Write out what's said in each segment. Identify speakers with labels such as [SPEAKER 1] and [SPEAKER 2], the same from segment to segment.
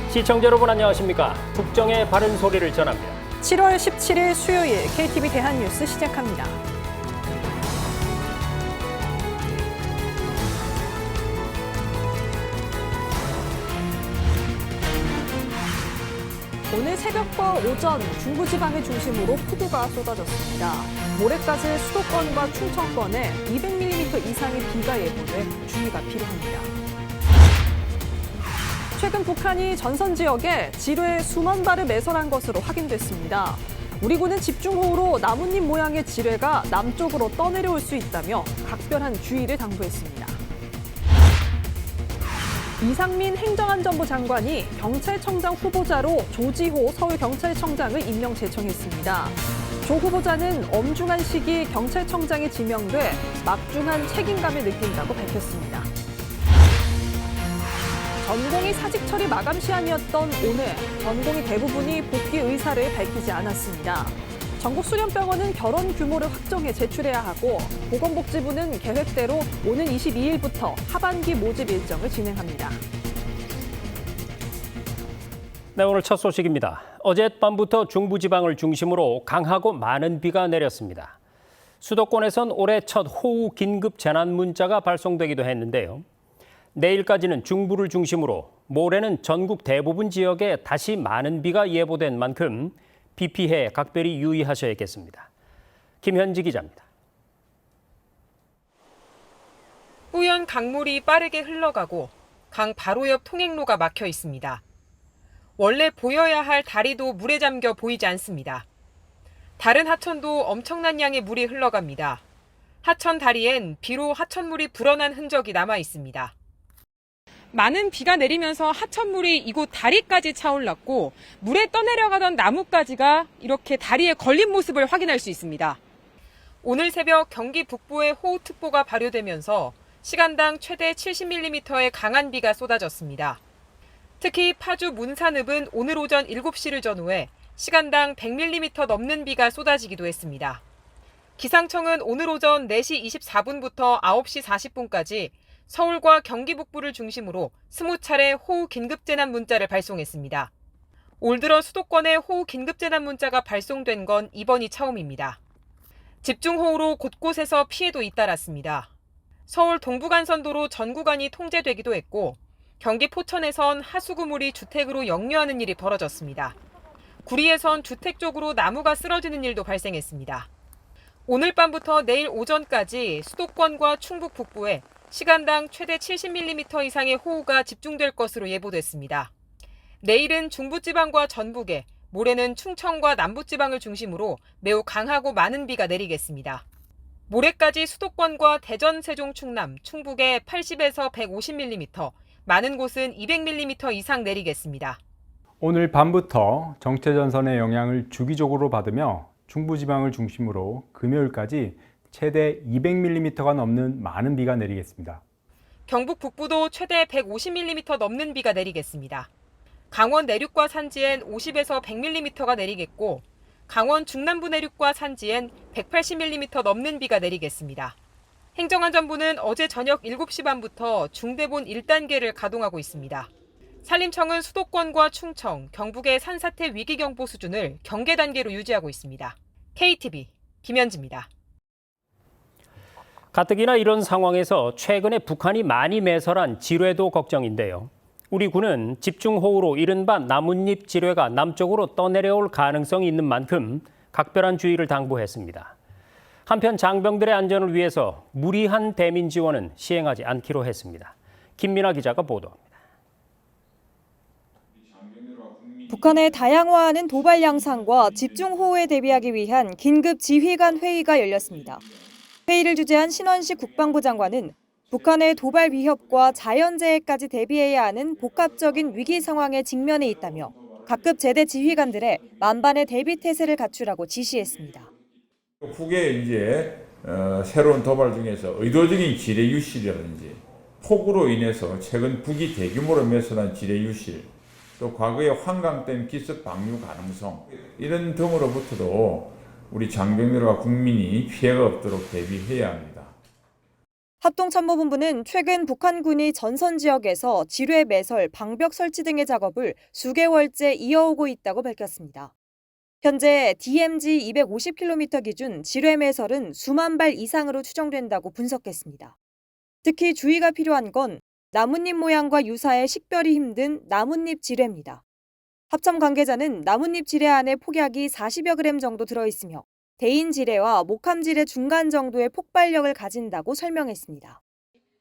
[SPEAKER 1] 시청자 여러분 안녕하십니까? 국정의 바른 소리를 전합니다.
[SPEAKER 2] 7월 17일 수요일 KTV 대한뉴스 시작합니다. 오늘 새벽과 오전 중부지방을 중심으로 폭우가 쏟아졌습니다. 모레까지 수도권과 충청권에 200mm 이상의 비가 예보돼 주의가 필요합니다. 최근 북한이 전선 지역에 지뢰 수만 발을 매설한 것으로 확인됐습니다. 우리 군은 집중호우로 나뭇잎 모양의 지뢰가 남쪽으로 떠내려올 수 있다며 각별한 주의를 당부했습니다. 이상민 행정안전부 장관이 경찰청장 후보자로 조지호 서울경찰청장을 임명 제청했습니다. 조 후보자는 엄중한 시기 경찰청장에 지명돼 막중한 책임감을 느낀다고 밝혔습니다. 전공의 사직 처리 마감 시한이었던 오늘, 전공의 대부분이 복귀 의사를 밝히지 않았습니다. 전국 수련병원은 결원 규모를 확정해 제출해야 하고 보건복지부는 계획대로 오는 22일부터 하반기 모집 일정을 진행합니다.
[SPEAKER 1] 네, 오늘 첫 소식입니다. 어젯밤부터 중부지방을 중심으로 강하고 많은 비가 내렸습니다. 수도권에선 올해 첫 호우 긴급 재난 문자가 발송되기도 했는데요. 내일까지는 중부를 중심으로 모레는 전국 대부분 지역에 다시 많은 비가 예보된 만큼 비 피해 각별히 유의하셔야겠습니다. 김현지 기자입니다.
[SPEAKER 3] 뿌연 강물이 빠르게 흘러가고 강 바로 옆 통행로가 막혀 있습니다. 원래 보여야 할 다리도 물에 잠겨 보이지 않습니다. 다른 하천도 엄청난 양의 물이 흘러갑니다. 하천 다리엔 비로 하천물이 불어난 흔적이 남아 있습니다. 많은 비가 내리면서 하천물이 이곳 다리까지 차올랐고 물에 떠내려가던 나뭇가지가 이렇게 다리에 걸린 모습을 확인할 수 있습니다. 오늘 새벽 경기 북부에 호우특보가 발효되면서 시간당 최대 70mm의 강한 비가 쏟아졌습니다. 특히 파주 문산읍은 오늘 오전 7시를 전후해 시간당 100mm 넘는 비가 쏟아지기도 했습니다. 기상청은 오늘 오전 4시 24분부터 9시 40분까지 서울과 경기 북부를 중심으로 20차례 호우 긴급재난 문자를 발송했습니다. 올 들어 수도권에 호우 긴급재난 문자가 발송된 건 이번이 처음입니다. 집중호우로 곳곳에서 피해도 잇따랐습니다. 서울 동부간선도로 전 구간이 통제되기도 했고 경기 포천에선 하수구물이 주택으로 역류하는 일이 벌어졌습니다. 구리에선 주택 쪽으로 나무가 쓰러지는 일도 발생했습니다. 오늘 밤부터 내일 오전까지 수도권과 충북 북부에 시간당 최대 70mm 이상의 호우가 집중될 것으로 예보됐습니다. 내일은 중부지방과 전북에, 모레는 충청과 남부지방을 중심으로 매우 강하고 많은 비가 내리겠습니다. 모레까지 수도권과 대전, 세종, 충남, 충북에 80에서 150mm, 많은 곳은 200mm 이상 내리겠습니다.
[SPEAKER 4] 오늘 밤부터 정체전선의 영향을 주기적으로 받으며 중부지방을 중심으로 금요일까지 최대 200mm가 넘는 많은 비가 내리겠습니다.
[SPEAKER 3] 경북 북부도 최대 150mm 넘는 비가 내리겠습니다. 강원 내륙과 산지엔 50에서 100mm가 내리겠고 강원 중남부 내륙과 산지엔 180mm 넘는 비가 내리겠습니다. 행정안전부는 어제 저녁 7시 반부터 중대본 1단계를 가동하고 있습니다. 산림청은 수도권과 충청, 경북의 산사태 위기경보 수준을 경계 단계로 유지하고 있습니다. KTV 김현지입니다.
[SPEAKER 1] 가뜩이나 이런 상황에서 최근에 북한이 많이 매설한 지뢰도 걱정인데요. 우리 군은 집중호우로 이른바 나뭇잎 지뢰가 남쪽으로 떠내려올 가능성이 있는 만큼 각별한 주의를 당부했습니다. 한편 장병들의 안전을 위해서 무리한 대민 지원은 시행하지 않기로 했습니다. 김민아 기자가 보도합니다.
[SPEAKER 5] 북한을 다양화하는 도발 양상과 집중호우에 대비하기 위한 긴급 지휘관 회의가 열렸습니다. 회의를 주재한 신원식 국방부 장관은 북한의 도발 위협과 자연재해까지 대비해야 하는 복합적인 위기 상황에 직면해 있다며 각급 제대 지휘관들의 만반의 대비 태세를 갖추라고 지시했습니다.
[SPEAKER 6] 북의 이제 새로운 도발 중에서 의도적인 지뢰 유실이라든지 폭우로 인해서 최근 북이 대규모로 매설한 지뢰 유실, 또 과거의 환강댐 기습 방류 가능성 이런 등으로부터도 우리 장병들과 국민이 피해가 없도록 대비해야 합니다.
[SPEAKER 5] 합동참모본부는 최근 북한군이 전선 지역에서 지뢰 매설, 방벽 설치 등의 작업을 수개월째 이어오고 있다고 밝혔습니다. 현재 DMZ 250km 기준 지뢰 매설은 수만 발 이상으로 추정된다고 분석했습니다. 특히 주의가 필요한 건 나뭇잎 모양과 유사해 식별이 힘든 나뭇잎 지뢰입니다. 합참 관계자는 나뭇잎 지뢰 안에 폭약이 40여 그램 정도 들어있으며 대인 지뢰와 목함 지뢰 중간 정도의 폭발력을 가진다고 설명했습니다.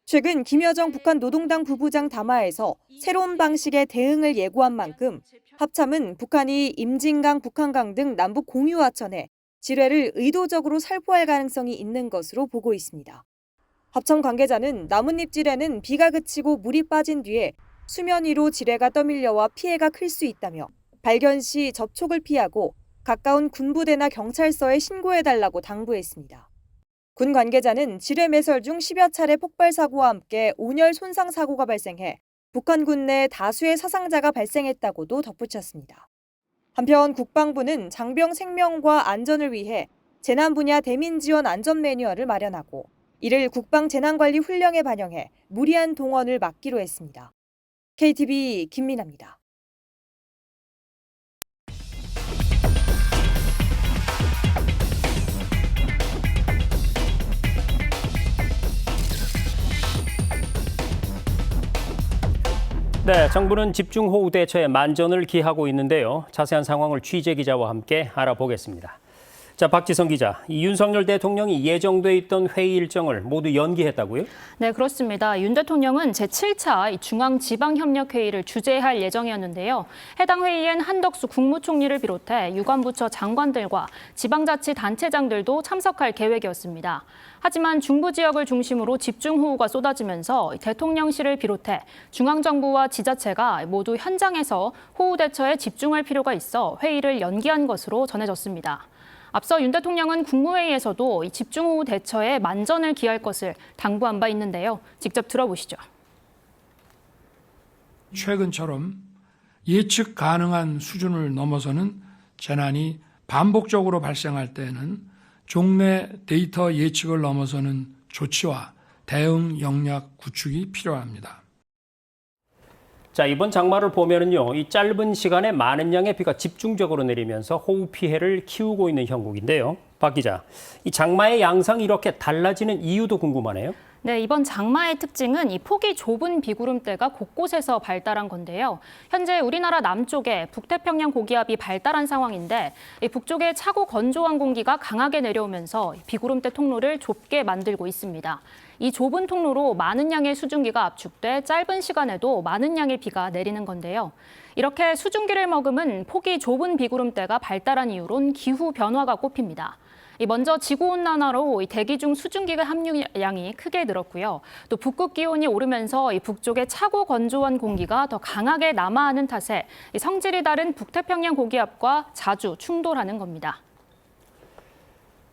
[SPEAKER 5] 최근 김여정 북한 노동당 부부장 담화에서 새로운 방식의 대응을 예고한 만큼 합참은 북한이 임진강, 북한강 등 남북 공유하천에 지뢰를 의도적으로 살포할 가능성이 있는 것으로 보고 있습니다. 합참 관계자는 나뭇잎 지뢰는 비가 그치고 물이 빠진 뒤에 수면 위로 지뢰가 떠밀려와 피해가 클 수 있다며 발견 시 접촉을 피하고 가까운 군부대나 경찰서에 신고해달라고 당부했습니다. 군 관계자는 지뢰 매설 중 10여 차례 폭발 사고와 함께 온열 손상 사고가 발생해 북한군 내 다수의 사상자가 발생했다고도 덧붙였습니다. 한편 국방부는 장병 생명과 안전을 위해 재난 분야 대민 지원 안전 매뉴얼을 마련하고 이를 국방 재난관리 훈령에 반영해 무리한 동원을 막기로 했습니다. KTV 김민아입니다.
[SPEAKER 1] 네, 정부는 집중호우 대처에 만전을 기하고 있는데요. 자세한 상황을 취재 기자와 함께 알아보겠습니다. 자, 박지성 기자, 이 윤석열 대통령이 예정돼 있던 회의 일정을 모두 연기했다고요?
[SPEAKER 7] 네, 그렇습니다. 윤 대통령은 제7차 중앙지방협력회의를 주재할 예정이었는데요. 해당 회의엔 한덕수 국무총리를 비롯해 유관부처 장관들과 지방자치단체장들도 참석할 계획이었습니다. 하지만 중부 지역을 중심으로 집중호우가 쏟아지면서 대통령실을 비롯해 중앙정부와 지자체가 모두 현장에서 호우 대처에 집중할 필요가 있어 회의를 연기한 것으로 전해졌습니다. 앞서 윤 대통령은 국무회의에서도 이 집중호우 대처에 만전을 기할 것을 당부한 바 있는데요. 직접 들어보시죠.
[SPEAKER 8] 최근처럼 예측 가능한 수준을 넘어서는 재난이 반복적으로 발생할 때에는 종래 데이터 예측을 넘어서는 조치와 대응 역량 구축이 필요합니다.
[SPEAKER 1] 자, 이번 장마를 보면은요, 이 짧은 시간에 많은 양의 비가 집중적으로 내리면서 호우 피해를 키우고 있는 형국인데요. 박 기자, 이 장마의 양상이 이렇게 달라지는 이유도 궁금하네요.
[SPEAKER 7] 네, 이번 장마의 특징은 이 폭이 좁은 비구름대가 곳곳에서 발달한 건데요. 현재 우리나라 남쪽에 북태평양 고기압이 발달한 상황인데 이 북쪽에 차고 건조한 공기가 강하게 내려오면서 비구름대 통로를 좁게 만들고 있습니다. 이 좁은 통로로 많은 양의 수증기가 압축돼 짧은 시간에도 많은 양의 비가 내리는 건데요. 이렇게 수증기를 머금은 폭이 좁은 비구름대가 발달한 이유론 기후 변화가 꼽힙니다. 먼저 지구온난화로 대기 중 수증기의 함유량이 크게 늘었고요. 또 북극 기온이 오르면서 북쪽에 차고 건조한 공기가 더 강하게 남하하는 탓에 성질이 다른 북태평양 고기압과 자주 충돌하는 겁니다.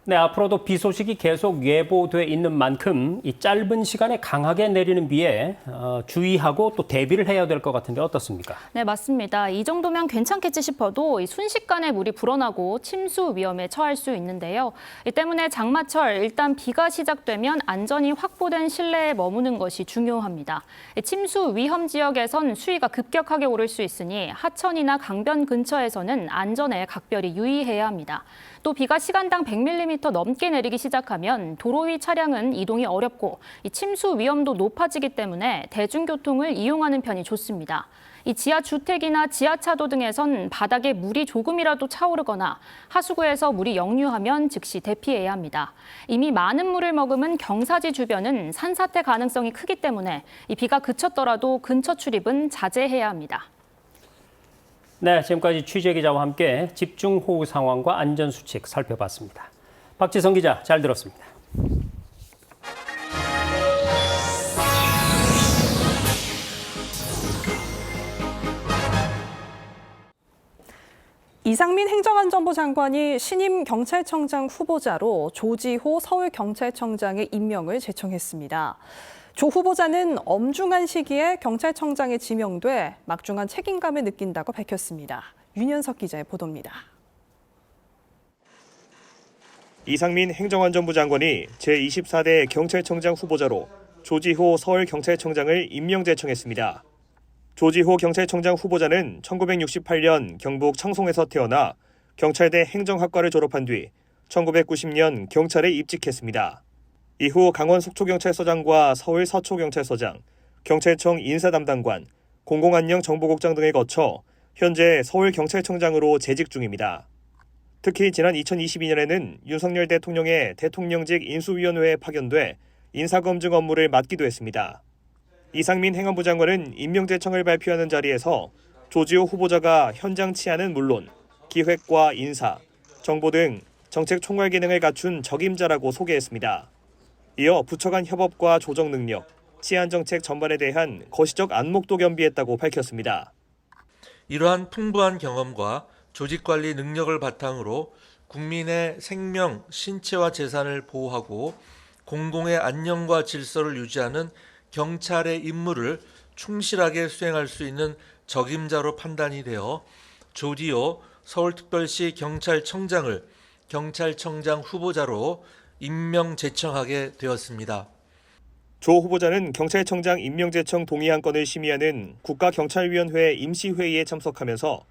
[SPEAKER 1] 네, 앞으로도 비 소식이 계속 예보돼 있는 만큼 이 짧은 시간에 강하게 내리는 비에 주의하고 또 대비를 해야 될 것 같은데 어떻습니까?
[SPEAKER 7] 네, 맞습니다. 이 정도면 괜찮겠지 싶어도 순식간에 물이 불어나고 침수 위험에 처할 수 있는데요. 이 때문에 장마철 일단 비가 시작되면 안전이 확보된 실내에 머무는 것이 중요합니다. 침수 위험 지역에선 수위가 급격하게 오를 수 있으니 하천이나 강변 근처에서는 안전에 각별히 유의해야 합니다. 또 비가 시간당 100mm 넘게 내리기 시작하면 도로 위 차량은 이동이 어렵고 침수 위험도 높아지기 때문에 대중교통을 이용하는 편이 좋습니다. 이 지하주택이나 지하차도 등에선 바닥에 물이 조금이라도 차오르거나 하수구에서 물이 역류하면 즉시 대피해야 합니다. 이미 많은 물을 머금은 경사지 주변은 산사태 가능성이 크기 때문에 이 비가 그쳤더라도 근처 출입은 자제해야 합니다.
[SPEAKER 1] 네, 지금까지 취재 기자와 함께 집중호우 상황과 안전수칙 살펴봤습니다. 박지성 기자, 잘 들었습니다.
[SPEAKER 2] 이상민 행정안전부 장관이 신임 경찰청장 후보자로 조지호 서울경찰청장의 임명을 제청했습니다. 조 후보자는 엄중한 시기에 경찰청장에 지명돼 막중한 책임감을 느낀다고 밝혔습니다. 윤현석 기자의 보도입니다.
[SPEAKER 9] 이상민 행정안전부 장관이 제24대 경찰청장 후보자로 조지호 서울경찰청장을 임명제청했습니다. 조지호 경찰청장 후보자는 1968년 경북 청송에서 태어나 경찰대 행정학과를 졸업한 뒤 1990년 경찰에 입직했습니다. 이후 강원 속초경찰서장과 서울 서초경찰서장, 경찰청 인사담당관, 공공안녕정보국장 등을 거쳐 현재 서울경찰청장으로 재직 중입니다. 특히 지난 2022년에는 윤석열 대통령의 대통령직 인수위원회에 파견돼 인사검증 업무를 맡기도 했습니다. 이상민 행안부 장관은 임명제청을 발표하는 자리에서 조지호 후보자가 현장 치안은 물론 기획과 인사, 정보 등 정책 총괄 기능을 갖춘 적임자라고 소개했습니다. 이어 부처 간 협업과 조정 능력, 치안 정책 전반에 대한 거시적 안목도 겸비했다고 밝혔습니다.
[SPEAKER 10] 이러한 풍부한 경험과 조직관리 능력을 바탕으로 국민의 생명, 신체와 재산을 보호하고 공공의 안녕과 질서를 유지하는 경찰의 임무를 충실하게 수행할 수 있는 적임자로 판단이 되어 조지호 서울특별시 경찰청장을 경찰청장 후보자로 임명 제청하게 되었습니다.
[SPEAKER 9] 조 후보자는 경찰청장 임명제청 동의안 건을 심의하는 국가경찰위원회 임시회의에 참석하면서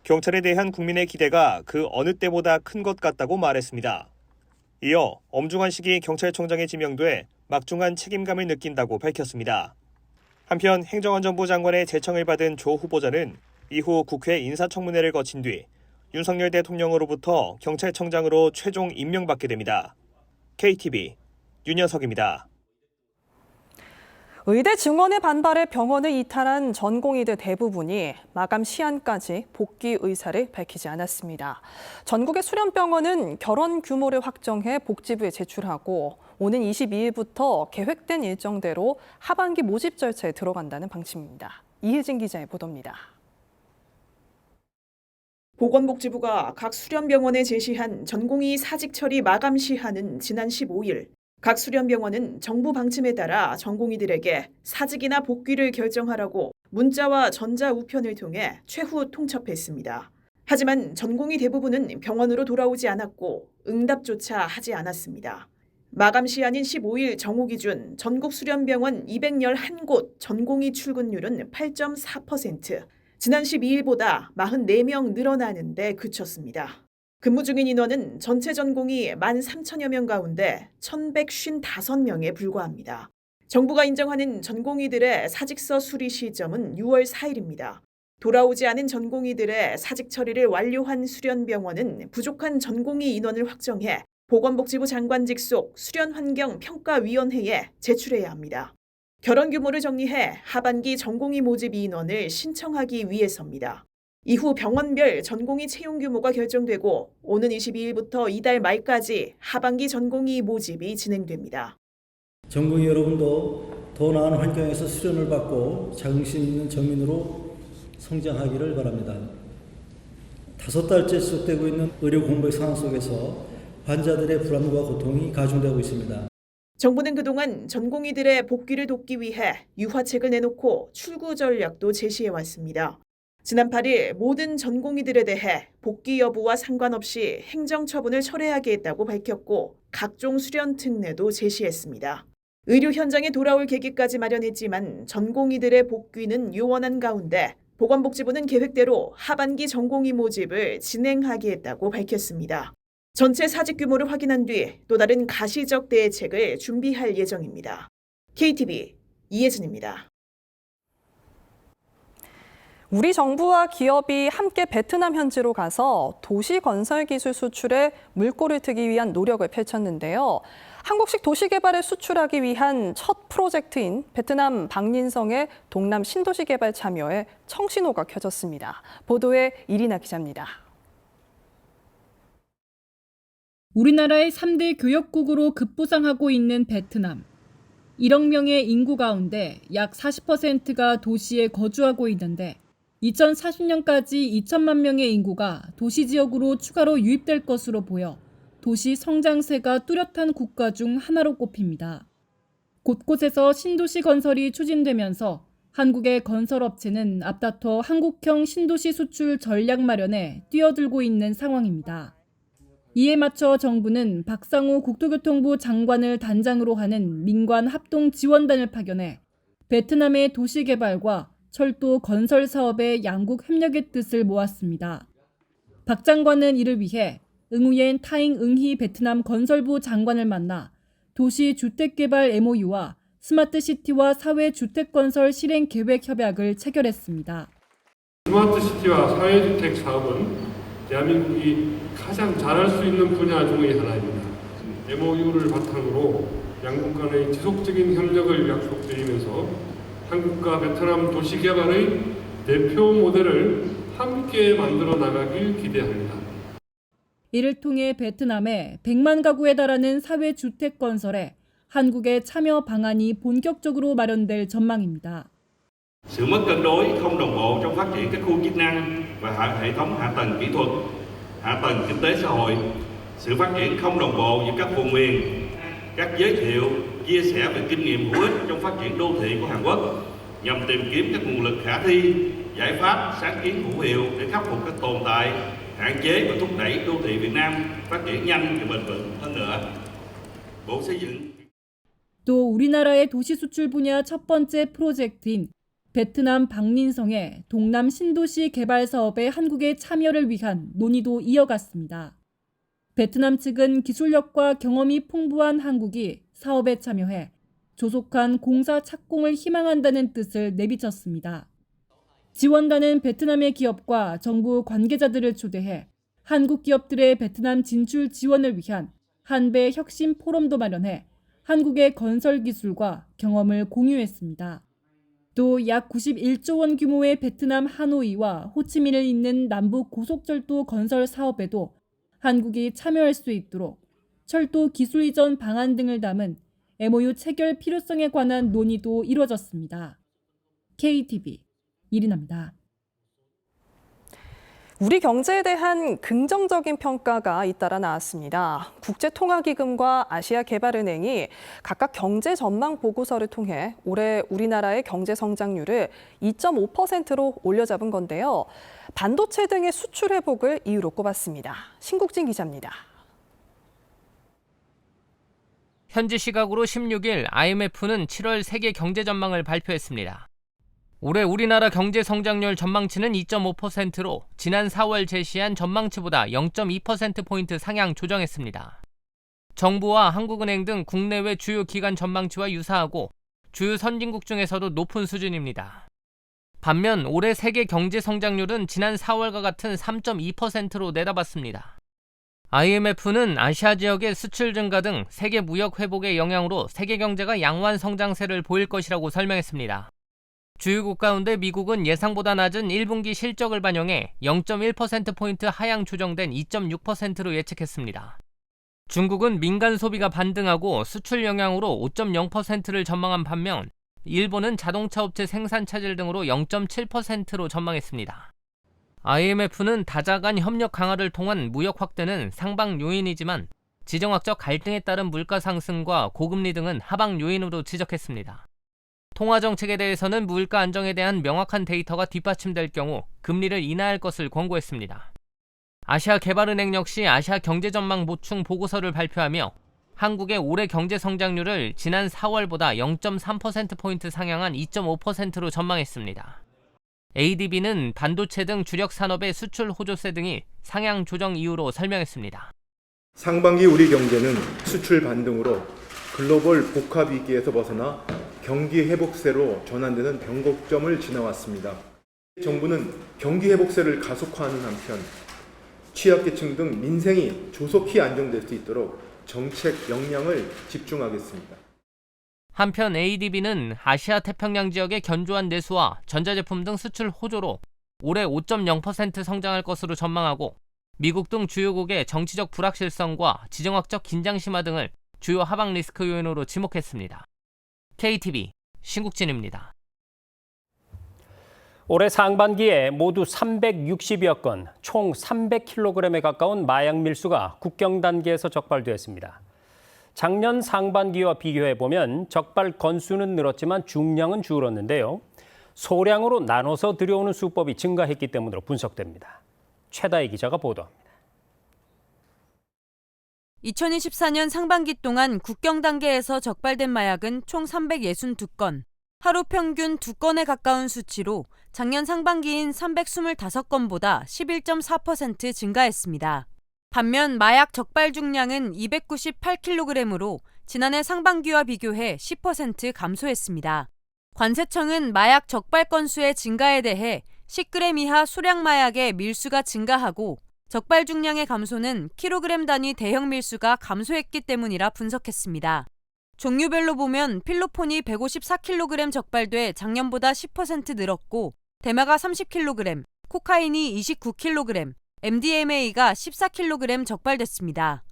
[SPEAKER 9] 경찰에 대한 국민의 기대가 그 어느 때보다 큰 것 같다고 말했습니다. 이어 엄중한 시기 경찰청장에 지명돼 막중한 책임감을 느낀다고 밝혔습니다. 한편 행정안전부 장관의 제청을 받은 조 후보자는 이후 국회 인사청문회를 거친 뒤 윤석열 대통령으로부터 경찰청장으로 최종 임명받게 됩니다. KTV 윤현석입니다.
[SPEAKER 2] 의대 증원의 반발에 병원을 이탈한 전공의들 대부분이 마감 시한까지 복귀 의사를 밝히지 않았습니다. 전국의 수련병원은 결원 규모를 확정해 복지부에 제출하고 오는 22일부터 계획된 일정대로 하반기 모집 절차에 들어간다는 방침입니다. 이혜진 기자의 보도입니다.
[SPEAKER 11] 보건복지부가 각 수련병원에 제시한 전공의 사직 처리 마감 시한은 지난 15일. 각 수련병원은 정부 방침에 따라 전공의들에게 사직이나 복귀를 결정하라고 문자와 전자우편을 통해 최후 통첩했습니다. 하지만 전공의 대부분은 병원으로 돌아오지 않았고 응답조차 하지 않았습니다. 마감 시한인 15일 정오 기준 전국 수련병원 211곳 전공의 출근율은 8.4%, 지난 12일보다 44명 늘어나는 데 그쳤습니다. 근무 중인 인원은 전체 전공이 13,000여 명 가운데 1,155명에 불과합니다. 정부가 인정하는 전공의들의 사직서 수리 시점은 6월 4일입니다. 돌아오지 않은 전공의들의 사직 처리를 완료한 수련병원은 부족한 전공의 인원을 확정해 보건복지부 장관 직속 수련환경평가위원회에 제출해야 합니다. 결원 규모를 정리해 하반기 전공의 모집 인원을 신청하기 위해서입니다. 이후 병원별 전공의 채용 규모가 결정되고 오는 22일부터 이달 말까지 하반기 전공의 모집이 진행됩니다.
[SPEAKER 12] 전공의 여러분도 더 나은 환경에서 수련을 받고 자긍심 있는 정인으로 성장하기를 바랍니다. 5달째 지속되고 있는 의료 공백 상황 속에서 환자들의 불안과 고통이 가중되고 있습니다.
[SPEAKER 11] 정부는 그동안 전공의들의 복귀를 돕기 위해 유화책을 내놓고 출구 전략도 제시해왔습니다. 지난 8일 모든 전공의들에 대해 복귀 여부와 상관없이 행정처분을 철회하게 했다고 밝혔고 각종 수련 특례도 제시했습니다. 의료 현장에 돌아올 계기까지 마련했지만 전공의들의 복귀는 요원한 가운데 보건복지부는 계획대로 하반기 전공의 모집을 진행하게 했다고 밝혔습니다. 전체 사직 규모를 확인한 뒤 또 다른 가시적 대책을 준비할 예정입니다. KTV 이혜진입니다.
[SPEAKER 2] 우리 정부와 기업이 함께 베트남 현지로 가서 도시 건설 기술 수출에 물꼬를 트기 위한 노력을 펼쳤는데요. 한국식 도시 개발을 수출하기 위한 첫 프로젝트인 베트남 방닌성의 동남 신도시 개발 참여에 청신호가 켜졌습니다. 보도에 이리나 기자입니다.
[SPEAKER 13] 우리나라의 3대 교역국으로 급부상하고 있는 베트남. 1억 명의 인구 가운데 약 40%가 도시에 거주하고 있는데 2040년까지 2천만 명의 인구가 도시 지역으로 추가로 유입될 것으로 보여 도시 성장세가 뚜렷한 국가 중 하나로 꼽힙니다. 곳곳에서 신도시 건설이 추진되면서 한국의 건설업체는 앞다퉈 한국형 신도시 수출 전략 마련에 뛰어들고 있는 상황입니다. 이에 맞춰 정부는 박상우 국토교통부 장관을 단장으로 하는 민관 합동 지원단을 파견해 베트남의 도시개발과 철도 건설 사업의 양국 협력의 뜻을 모았습니다. 박 장관은 이를 위해 응우옌 타잉 응희 베트남 건설부 장관을 만나 도시주택개발 MOU와 스마트시티와 사회주택건설 실행계획 협약을 체결했습니다.
[SPEAKER 8] 스마트시티와 사회주택 사업은 대한민국이 가장 잘할 수 있는 분야 중의 하나입니다. MOU를 바탕으로 양국 간의 지속적인 협력을 약속드리면서 한국과 베트남 도시개발의 대표 모델을 함께 만들어 나가길 기대합니다.
[SPEAKER 13] 이를 통해 베트남에 100만 가구에 달하는 사회주택 건설에 한국의 참여 방안이 본격적으로 마련될 전망입니다.
[SPEAKER 14] Sự mất cân đối không đồng bộ trong phát triển các khu chức năng và hệ thống hạ tầng kỹ thuật, hạ tầng kinh tế xã hội, sự phát triển không đồng bộ giữa các vùng miền, các giới thiệu, chia sẻ về kinh nghiệm hữu ích trong phát triển đô thị của Hàn Quốc nhằm tìm kiếm các nguồn lực khả thi, giải pháp, sáng kiến hữu hiệu để khắc phục các tồn tại, hạn chế và thúc đẩy đô thị Việt Nam phát triển nhanh và bền vững hơn nữa. Bộ Xây dựng
[SPEAKER 13] 또 우리나라의 도시 수출 분야 첫 번째 프로젝트인 베트남 박린성의 동남 신도시 개발 사업에 한국의 참여를 위한 논의도 이어갔습니다. 베트남 측은 기술력과 경험이 풍부한 한국이 사업에 참여해 조속한 공사 착공을 희망한다는 뜻을 내비쳤습니다. 지원단은 베트남의 기업과 정부 관계자들을 초대해 한국 기업들의 베트남 진출 지원을 위한 한배 혁신 포럼도 마련해 한국의 건설 기술과 경험을 공유했습니다. 또 약 91조 원 규모의 베트남 하노이와 호치민을 잇는 남북 고속철도 건설 사업에도 한국이 참여할 수 있도록 철도 기술 이전 방안 등을 담은 MOU 체결 필요성에 관한 논의도 이뤄졌습니다. KTV 이리나입니다.
[SPEAKER 2] 우리 경제에 대한 긍정적인 평가가 잇따라 나왔습니다. 국제통화기금과 아시아개발은행이 각각 경제 전망 보고서를 통해 올해 우리나라의 경제 성장률을 2.5%로 올려잡은 건데요. 반도체 등의 수출 회복을 이유로 꼽았습니다. 신국진 기자입니다.
[SPEAKER 15] 현지 시각으로 16일 IMF는 7월 세계 경제 전망을 발표했습니다. 올해 우리나라 경제 성장률 전망치는 2.5%로 지난 4월 제시한 전망치보다 0.2%포인트 상향 조정했습니다. 정부와 한국은행 등 국내외 주요 기관 전망치와 유사하고 주요 선진국 중에서도 높은 수준입니다. 반면 올해 세계 경제 성장률은 지난 4월과 같은 3.2%로 내다봤습니다. IMF는 아시아 지역의 수출 증가 등 세계 무역 회복의 영향으로 세계 경제가 양호한 성장세를 보일 것이라고 설명했습니다. 주요국 가운데 미국은 예상보다 낮은 1분기 실적을 반영해 0.1%포인트 하향 조정된 2.6%로 예측했습니다. 중국은 민간 소비가 반등하고 수출 영향으로 5.0%를 전망한 반면 일본은 자동차 업체 생산 차질 등으로 0.7%로 전망했습니다. IMF는 다자 간 협력 강화를 통한 무역 확대는 상방 요인이지만 지정학적 갈등에 따른 물가 상승과 고금리 등은 하방 요인으로 지적했습니다. 통화정책에 대해서는 물가 안정에 대한 명확한 데이터가 뒷받침될 경우 금리를 인하할 것을 권고했습니다. 아시아개발은행 역시 아시아 경제전망 보충 보고서를 발표하며 한국의 올해 경제 성장률을 지난 4월보다 0.3%포인트 상향한 2.5%로 전망했습니다. ADB는 반도체 등 주력 산업의 수출 호조세 등이 상향 조정 이유로 설명했습니다.
[SPEAKER 16] 상반기 우리 경제는 수출 반등으로 글로벌 복합 위기에서 벗어나 경기 회복세로 전환되는 변곡점을 지나왔습니다. 정부는 경기 회복세를 가속화하는 한편 취약계층 등 민생이 조속히 안정될 수 있도록 정책 역량을 집중하겠습니다.
[SPEAKER 15] 한편 ADB는 아시아 태평양 지역의 견조한 내수와 전자제품 등 수출 호조로 올해 5.0% 성장할 것으로 전망하고 미국 등 주요국의 정치적 불확실성과 지정학적 긴장 심화 등을 주요 하방 리스크 요인으로 지목했습니다. KTV 신국진입니다.
[SPEAKER 1] 올해 상반기에 모두 360여 건, 총 300kg에 가까운 마약 밀수가 국경 단계에서 적발됐습니다. 작년 상반기와 비교해보면 적발 건수는 늘었지만 중량은 줄었는데요. 소량으로 나눠서 들여오는 수법이 증가했기 때문으로 분석됩니다. 최다희 기자가 보도합니다.
[SPEAKER 17] 2024년 상반기 동안 국경 단계에서 적발된 마약은 총 362건, 하루 평균 2건에 가까운 수치로 작년 상반기인 325건보다 11.4% 증가했습니다. 반면 마약 적발 중량은 298kg으로 지난해 상반기와 비교해 10% 감소했습니다. 관세청은 마약 적발 건수의 증가에 대해 10g 이하 소량 마약의 밀수가 증가하고 적발 중량의 감소는 킬로그램 단위 대형 밀수가 감소했기 때문이라 분석했습니다. 종류별로 보면 필로폰이 154kg 적발돼 작년보다 10% 늘었고 대마가 30kg, 코카인이 29kg, MDMA가 14kg 적발됐습니다.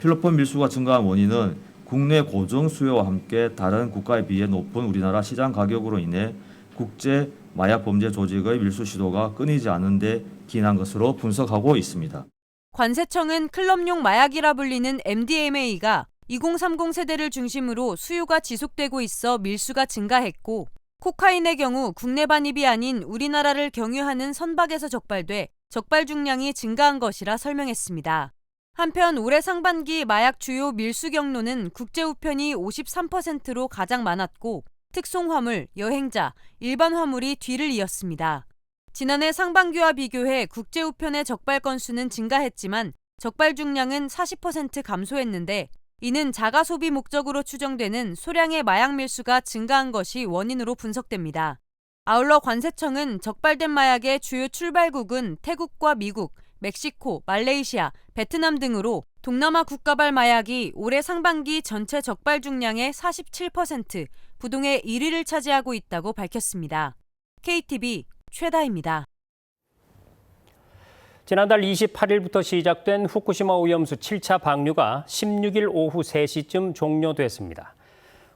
[SPEAKER 18] 필로폰 밀수가 증가한 원인은 국내 고정 수요와 함께 다른 국가에 비해 높은 우리나라 시장 가격으로 인해 국제 마약 범죄 조직의 밀수 시도가 끊이지 않은 데 기인한 것으로 분석하고 있습니다.
[SPEAKER 17] 관세청은 클럽용 마약이라 불리는 MDMA가 2030 세대를 중심으로 수요가 지속되고 있어 밀수가 증가했고 코카인의 경우 국내 반입이 아닌 우리나라를 경유하는 선박에서 적발돼 적발 중량이 증가한 것이라 설명했습니다. 한편 올해 상반기 마약 주요 밀수 경로는 국제 우편이 53%로 가장 많았고 특송화물, 여행자, 일반 화물이 뒤를 이었습니다. 지난해 상반기와 비교해 국제 우편의 적발 건수는 증가했지만 적발 중량은 40% 감소했는데 이는 자가 소비 목적으로 추정되는 소량의 마약 밀수가 증가한 것이 원인으로 분석됩니다. 아울러 관세청은 적발된 마약의 주요 출발국은 태국과 미국, 멕시코, 말레이시아, 베트남 등으로 동남아 국가발 마약이 올해 상반기 전체 적발 중량의 47%, 부동의 1위를 차지하고 있다고 밝혔습니다. KTV 최다입니다.
[SPEAKER 1] 지난달 28일부터 시작된 후쿠시마 오염수 7차 방류가 16일 오후 3시쯤 종료됐습니다.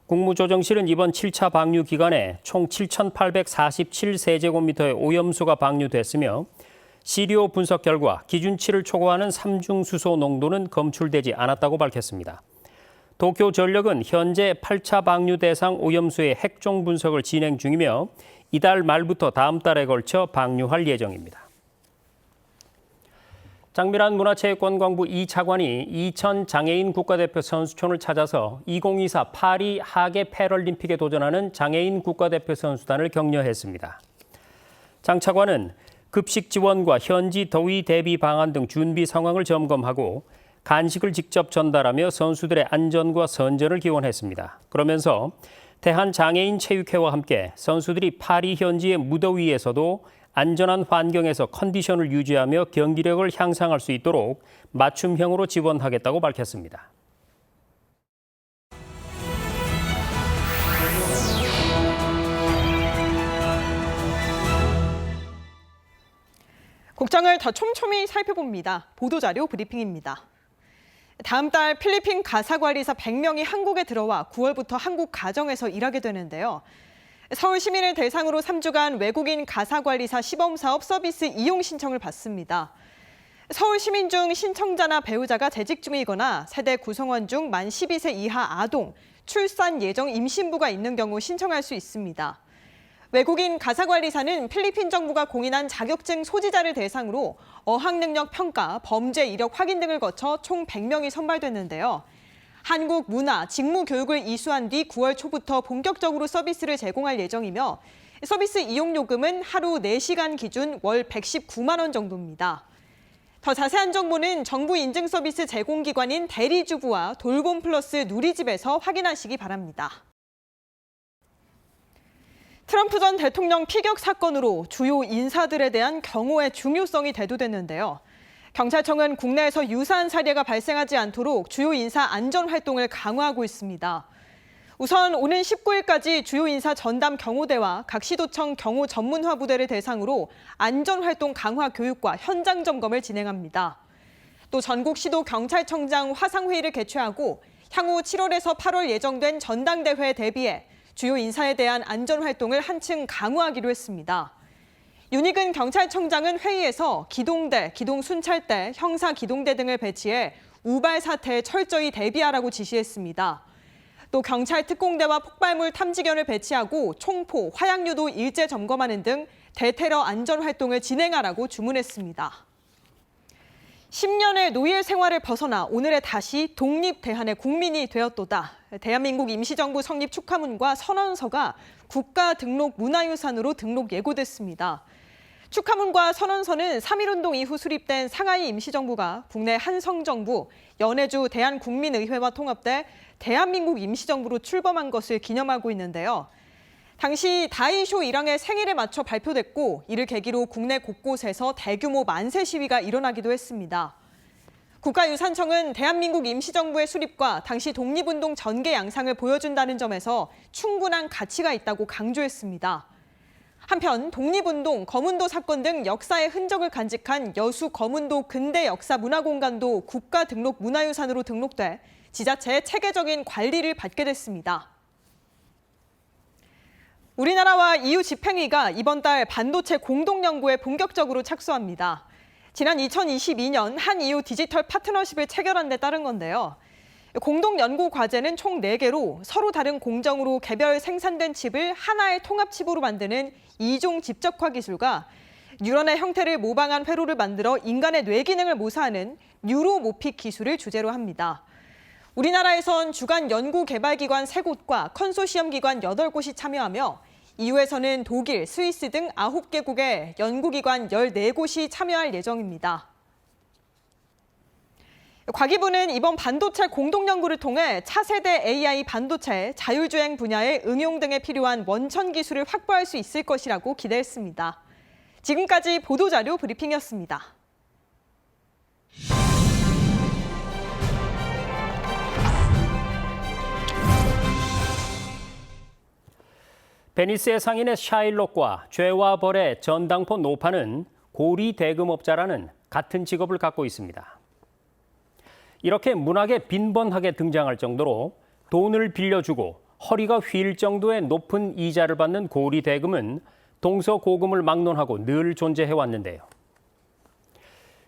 [SPEAKER 1] 국무조정실은 이번 7차 방류 기간에 총 7,847세제곱미터의 오염수가 방류됐으며 시리오 분석 결과 기준치를 초과하는 삼중수소 농도는 검출되지 않았다고 밝혔습니다. 도쿄전력은 현재 8차 방류 대상 오염수의 핵종 분석을 진행 중이며 이달 말부터 다음 달에 걸쳐 방류할 예정입니다. 장미란 문화체육관광부 이 차관이 이천 장애인 국가대표 선수촌을 찾아서 2024 파리 하계 패럴림픽에 도전하는 장애인 국가대표 선수단을 격려했습니다. 장 차관은 급식 지원과 현지 더위 대비 방안 등 준비 상황을 점검하고 간식을 직접 전달하며 선수들의 안전과 선전을 기원했습니다. 그러면서 대한장애인체육회와 함께 선수들이 파리 현지의 무더위에서도 안전한 환경에서 컨디션을 유지하며 경기력을 향상할 수 있도록 맞춤형으로 지원하겠다고 밝혔습니다.
[SPEAKER 19] 국장을 더 촘촘히 살펴봅니다. 보도자료 브리핑입니다. 다음 달 필리핀 가사관리사 100명이 한국에 들어와 9월부터 한국 가정에서 일하게 되는데요. 서울 시민을 대상으로 3주간 외국인 가사관리사 시범사업 서비스 이용 신청을 받습니다. 서울 시민 중 신청자나 배우자가 재직 중이거나 세대 구성원 중 만 12세 이하 아동, 출산 예정 임신부가 있는 경우 신청할 수 있습니다. 외국인 가사관리사는 필리핀 정부가 공인한 자격증 소지자를 대상으로 어학능력 평가, 범죄 이력 확인 등을 거쳐 총 100명이 선발됐는데요. 한국 문화, 직무 교육을 이수한 뒤 9월 초부터 본격적으로 서비스를 제공할 예정이며 서비스 이용 요금은 하루 4시간 기준 월 119만 원 정도입니다. 더 자세한 정보는 정부 인증 서비스 제공기관인 대리주부와 돌봄 플러스 누리집에서 확인하시기 바랍니다. 트럼프 전 대통령 피격 사건으로 주요 인사들에 대한 경호의 중요성이 대두됐는데요. 경찰청은 국내에서 유사한 사례가 발생하지 않도록 주요 인사 안전 활동을 강화하고 있습니다. 우선 오는 19일까지 주요 인사 전담 경호대와 각 시도청 경호 전문화 부대를 대상으로 안전 활동 강화 교육과 현장 점검을 진행합니다. 또 전국 시도 경찰청장 화상회의를 개최하고 향후 7월에서 8월 예정된 전당대회에 대비해 주요 인사에 대한 안전 활동을 한층 강화하기로 했습니다. 윤익은 경찰청장은 회의에서 기동대, 기동순찰대, 형사기동대 등을 배치해 우발 사태에 철저히 대비하라고 지시했습니다. 또 경찰 특공대와 폭발물 탐지견을 배치하고 총포, 화약류도 일제 점검하는 등 대테러 안전 활동을 진행하라고 주문했습니다. 10년의 노예 생활을 벗어나 오늘에 다시 독립대한의 국민이 되었도다. 대한민국 임시정부 성립 축하문과 선언서가 국가 등록 문화유산으로 등록 예고됐습니다. 축하문과 선언서는 3.1운동 이후 수립된 상하이 임시정부가 국내 한성정부, 연해주 대한국민의회와 통합돼 대한민국 임시정부로 출범한 것을 기념하고 있는데요. 당시 다이쇼 1왕의 생일에 맞춰 발표됐고 이를 계기로 국내 곳곳에서 대규모 만세 시위가 일어나기도 했습니다. 국가유산청은 대한민국 임시정부의 수립과 당시 독립운동 전개 양상을 보여준다는 점에서 충분한 가치가 있다고 강조했습니다. 한편 독립운동, 거문도 사건 등 역사의 흔적을 간직한 여수 거문도 근대 역사 문화공간도 국가 등록 문화유산으로 등록돼 지자체의 체계적인 관리를 받게 됐습니다. 우리나라와 EU 집행위가 이번 달 반도체 공동연구에 본격적으로 착수합니다. 지난 2022년 한-EU 디지털 파트너십을 체결한 데 따른 건데요. 공동연구 과제는 총 4개로 서로 다른 공정으로 개별 생산된 칩을 하나의 통합칩으로 만드는 이종 집적화 기술과 뉴런의 형태를 모방한 회로를 만들어 인간의 뇌 기능을 모사하는 뉴로모픽 기술을 주제로 합니다. 우리나라에선 주간 연구개발기관 3곳과 컨소시엄 기관 8곳이 참여하며 EU에서는 독일, 스위스 등 9개국의 연구기관 14곳이 참여할 예정입니다. 과기부는 이번 반도체 공동연구를 통해 차세대 AI 반도체, 자율주행 분야의 응용 등에 필요한 원천 기술을 확보할 수 있을 것이라고 기대했습니다. 지금까지 보도자료 브리핑이었습니다.
[SPEAKER 1] 베니스의 상인의 샤일록과 죄와 벌의 전당포 노파는 고리 대금업자라는 같은 직업을 갖고 있습니다. 이렇게 문학에 빈번하게 등장할 정도로 돈을 빌려주고 허리가 휠 정도의 높은 이자를 받는 고리 대금은 동서고금을 막론하고 늘 존재해왔는데요.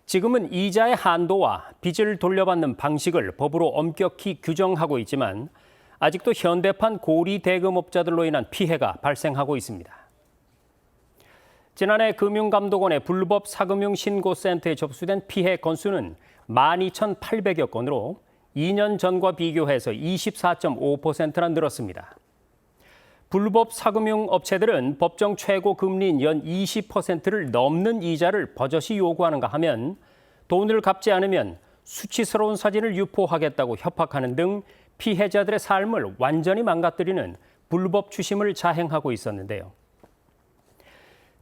[SPEAKER 1] 지금은 이자의 한도와 빚을 돌려받는 방식을 법으로 엄격히 규정하고 있지만 아직도 현대판 고리 대금업자들로 인한 피해가 발생하고 있습니다. 지난해 금융감독원의 불법 사금융 신고센터에 접수된 피해 건수는 12,800여 건으로 2년 전과 비교해서 24.5%나 늘었습니다. 불법 사금융 업체들은 법정 최고 금리인 연 20%를 넘는 이자를 버젓이 요구하는가 하면 돈을 갚지 않으면 수치스러운 사진을 유포하겠다고 협박하는 등 피해자들의 삶을 완전히 망가뜨리는 불법 추심을 자행하고 있었는데요.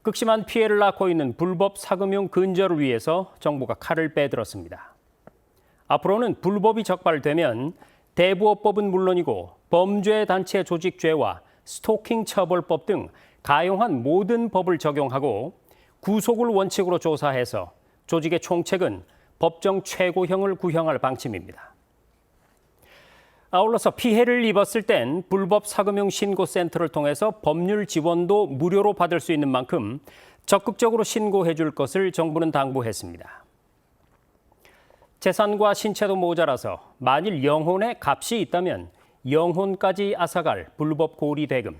[SPEAKER 1] 극심한 피해를 낳고 있는 불법 사금융 근절을 위해서 정부가 칼을 빼들었습니다. 앞으로는 불법이 적발되면 대부업법은 물론이고 범죄 단체 조직죄와 스토킹 처벌법 등 가용한 모든 법을 적용하고 구속을 원칙으로 조사해서 조직의 총책은 법정 최고형을 구형할 방침입니다. 아울러서 피해를 입었을 땐 불법 사금융 신고센터를 통해서 법률 지원도 무료로 받을 수 있는 만큼 적극적으로 신고해 줄 것을 정부는 당부했습니다. 재산과 신체도 모자라서 만일 영혼에 값이 있다면 영혼까지 앗아갈 불법 고리 대금.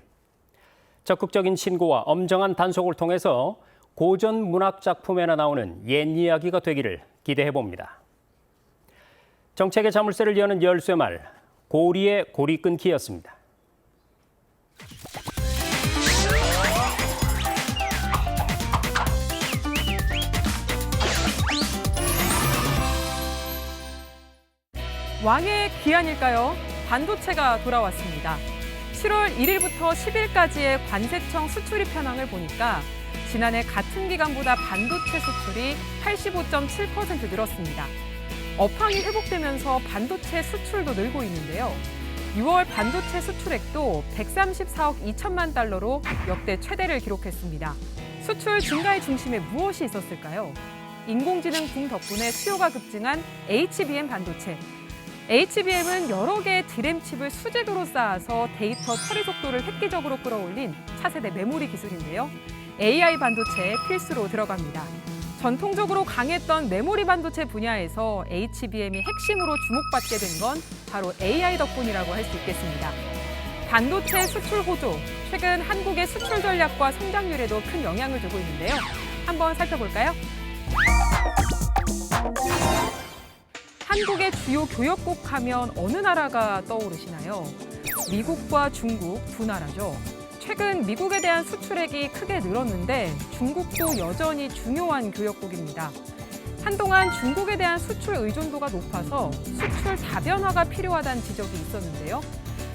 [SPEAKER 1] 적극적인 신고와 엄정한 단속을 통해서 고전 문학 작품에나 나오는 옛 이야기가 되기를 기대해 봅니다. 정책의 자물쇠를 여는 열쇠말, 고리의 고리 끊기였습니다.
[SPEAKER 2] 왕의 기한일까요? 반도체가 돌아왔습니다. 7월 1일부터 10일까지의 관세청 수출입 현황을 보니까 지난해 같은 기간보다 반도체 수출이 85.7% 늘었습니다. 업황이 회복되면서 반도체 수출도 늘고 있는데요. 6월 반도체 수출액도 134억 2천만 달러로 역대 최대를 기록했습니다. 수출 증가의 중심에 무엇이 있었을까요? 인공지능 붐 덕분에 수요가 급증한 HBM 반도체. HBM은 여러 개의 디램 칩을 수직으로 쌓아서 데이터 처리 속도를 획기적으로 끌어올린 차세대 메모리 기술인데요. AI 반도체의 필수로 들어갑니다. 전통적으로 강했던 메모리 반도체 분야에서 HBM이 핵심으로 주목받게 된 건 바로 AI 덕분이라고 할 수 있겠습니다. 반도체 수출 호조, 최근 한국의 수출 전략과 성장률에도 큰 영향을 주고 있는데요. 한번 살펴볼까요?
[SPEAKER 3] 한국의 주요 교역국 하면 어느 나라가 떠오르시나요? 미국과 중국 두 나라죠. 최근 미국에 대한 수출액이 크게 늘었는데 중국도 여전히 중요한 교역국입니다. 한동안 중국에 대한 수출 의존도가 높아서 수출 다변화가 필요하다는 지적이 있었는데요.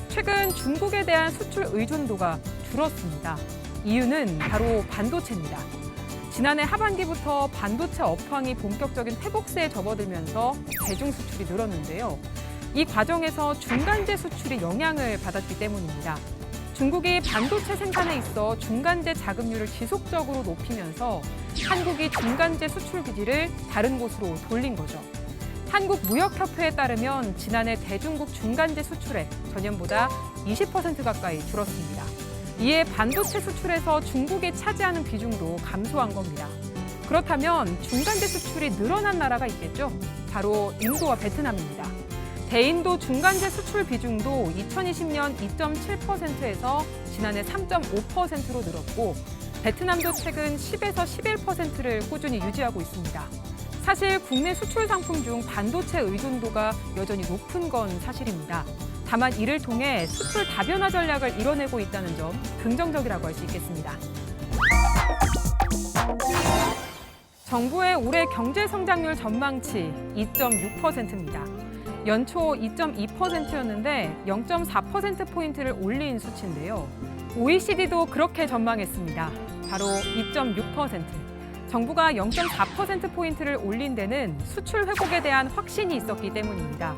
[SPEAKER 3] 최근 중국에 대한 수출 의존도가 줄었습니다. 이유는 바로 반도체입니다. 지난해 하반기부터 반도체 업황이 본격적인 회복세에 접어들면서 대중 수출이 늘었는데요. 이 과정에서 중간재 수출이 영향을 받았기 때문입니다. 중국이 반도체 생산에 있어 중간재 자급률을 지속적으로 높이면서 한국이 중간재 수출 기지를 다른 곳으로 돌린 거죠. 한국무역협회에 따르면 지난해 대중국 중간재 수출액 전년보다 20% 가까이 줄었습니다. 이에 반도체 수출에서 중국이 차지하는 비중도 감소한 겁니다. 그렇다면 중간재 수출이 늘어난 나라가 있겠죠? 바로 인도와 베트남입니다. 대인도 중간재 수출 비중도 2020년 2.7%에서 지난해 3.5%로 늘었고 베트남도 최근 10에서 11%를 꾸준히 유지하고 있습니다. 사실 국내 수출 상품 중 반도체 의존도가 여전히 높은 건 사실입니다. 다만 이를 통해 수출 다변화 전략을 이뤄내고 있다는 점 긍정적이라고 할 수 있겠습니다. 정부의 올해 경제 성장률 전망치 2.6%입니다. 연초 2.2%였는데 0.4%포인트를 올린 수치인데요. OECD도 그렇게 전망했습니다. 바로 2.6%. 정부가 0.4%포인트를 올린 데는 수출 회복에 대한 확신이 있었기 때문입니다.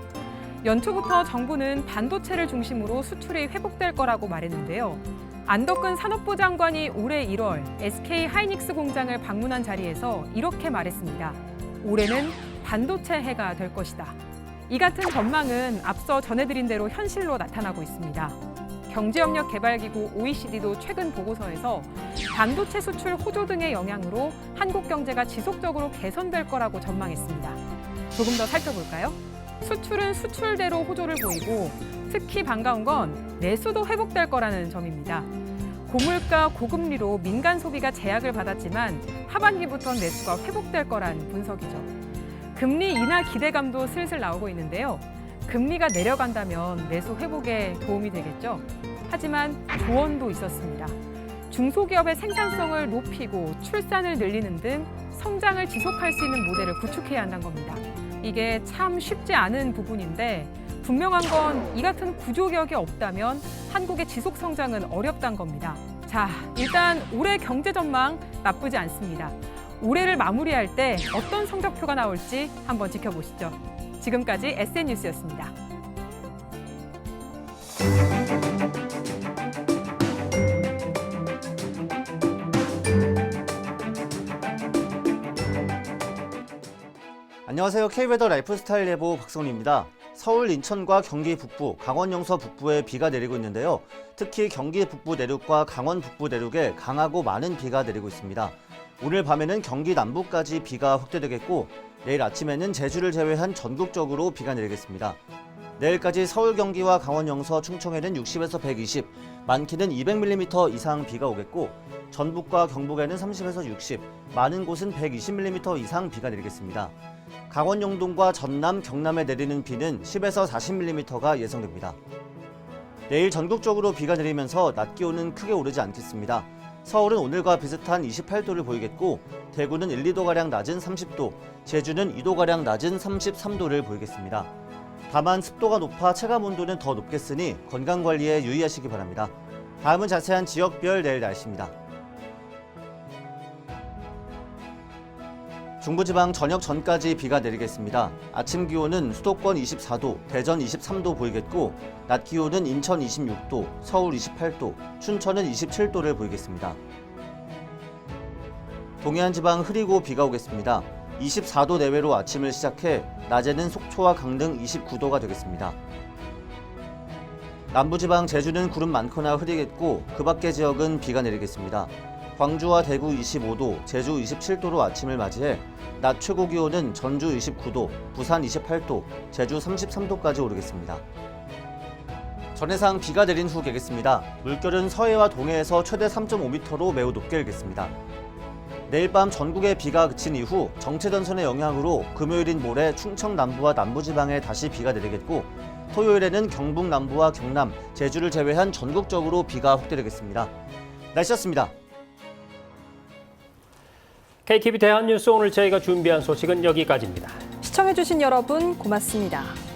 [SPEAKER 3] 연초부터 정부는 반도체를 중심으로 수출이 회복될 거라고 말했는데요. 안덕근 산업부 장관이 올해 1월 SK 하이닉스 공장을 방문한 자리에서 이렇게 말했습니다. 올해는 반도체 해가 될 것이다. 이 같은 전망은 앞서 전해드린 대로 현실로 나타나고 있습니다. 경제협력개발기구 OECD도 최근 보고서에서 반도체 수출 호조 등의 영향으로 한국 경제가 지속적으로 개선될 거라고 전망했습니다. 조금 더 살펴볼까요? 수출은 수출대로 호조를 보이고 특히 반가운 건 내수도 회복될 거라는 점입니다. 고물가, 고금리로 민간 소비가 제약을 받았지만 하반기부터 내수가 회복될 거란 분석이죠. 금리 인하 기대감도 슬슬 나오고 있는데요. 금리가 내려간다면 내수 회복에 도움이 되겠죠. 하지만 조언도 있었습니다. 중소기업의 생산성을 높이고 출산을 늘리는 등 성장을 지속할 수 있는 모델을 구축해야 한다는 겁니다. 이게 참 쉽지 않은 부분인데 분명한 건 이 같은 구조개혁이 없다면 한국의 지속 성장은 어렵다는 겁니다. 자, 일단 올해 경제 전망 나쁘지 않습니다. 올해를 마무리할 때 어떤 성적표가 나올지 한번 지켜보시죠. 지금까지 SN뉴스였습니다.
[SPEAKER 20] 안녕하세요. K웨더 라이프스타일 예보 박성훈입니다. 서울, 인천과 경기 북부, 강원 영서 북부에 비가 내리고 있는데요. 특히 경기 북부 내륙과 강원 북부 내륙에 강하고 많은 비가 내리고 있습니다. 오늘 밤에는 경기 남부까지 비가 확대되겠고 내일 아침에는 제주를 제외한 전국적으로 비가 내리겠습니다. 내일까지 서울, 경기와 강원 영서, 충청에는 60에서 120, 많게는 200mm 이상 비가 오겠고 전북과 경북에는 30에서 60, 많은 곳은 120mm 이상 비가 내리겠습니다. 강원 영동과 전남, 경남에 내리는 비는 10에서 40mm가 예상됩니다. 내일 전국적으로 비가 내리면서 낮 기온은 크게 오르지 않겠습니다. 서울은 오늘과 비슷한 28도를 보이겠고 대구는 1, 2도가량 낮은 30도, 제주는 2도가량 낮은 33도를 보이겠습니다. 다만 습도가 높아 체감온도는 더 높겠으니 건강관리에 유의하시기 바랍니다. 다음은 자세한 지역별 내일 날씨입니다. 중부지방 저녁 전까지 비가 내리겠습니다. 아침 기온은 수도권 24도, 대전 23도 보이겠고 낮 기온은 인천 26도, 서울 28도, 춘천은 27도를 보이겠습니다. 동해안 지방 흐리고 비가 오겠습니다. 24도 내외로 아침을 시작해 낮에는 속초와 강릉 29도가 되겠습니다. 남부지방 제주는 구름 많거나 흐리겠고 그 밖의 지역은 비가 내리겠습니다. 광주와 대구 25도, 제주 27도로 아침을 맞이해 낮 최고 기온은 전주 29도, 부산 28도, 제주 33도까지 오르겠습니다. 전해상 비가 내린 후 개겠습니다. 물결은 서해와 동해에서 최대 3.5m로 매우 높게 일겠습니다. 내일 밤 전국에 비가 그친 이후 정체전선의 영향으로 금요일인 모레 충청 남부와 남부지방에 다시 비가 내리겠고 토요일에는 경북 남부와 경남, 제주를 제외한 전국적으로 비가 확대되겠습니다. 날씨였습니다.
[SPEAKER 1] KTV 대한뉴스 오늘 저희가 준비한 소식은 여기까지입니다.
[SPEAKER 2] 시청해주신 여러분 고맙습니다.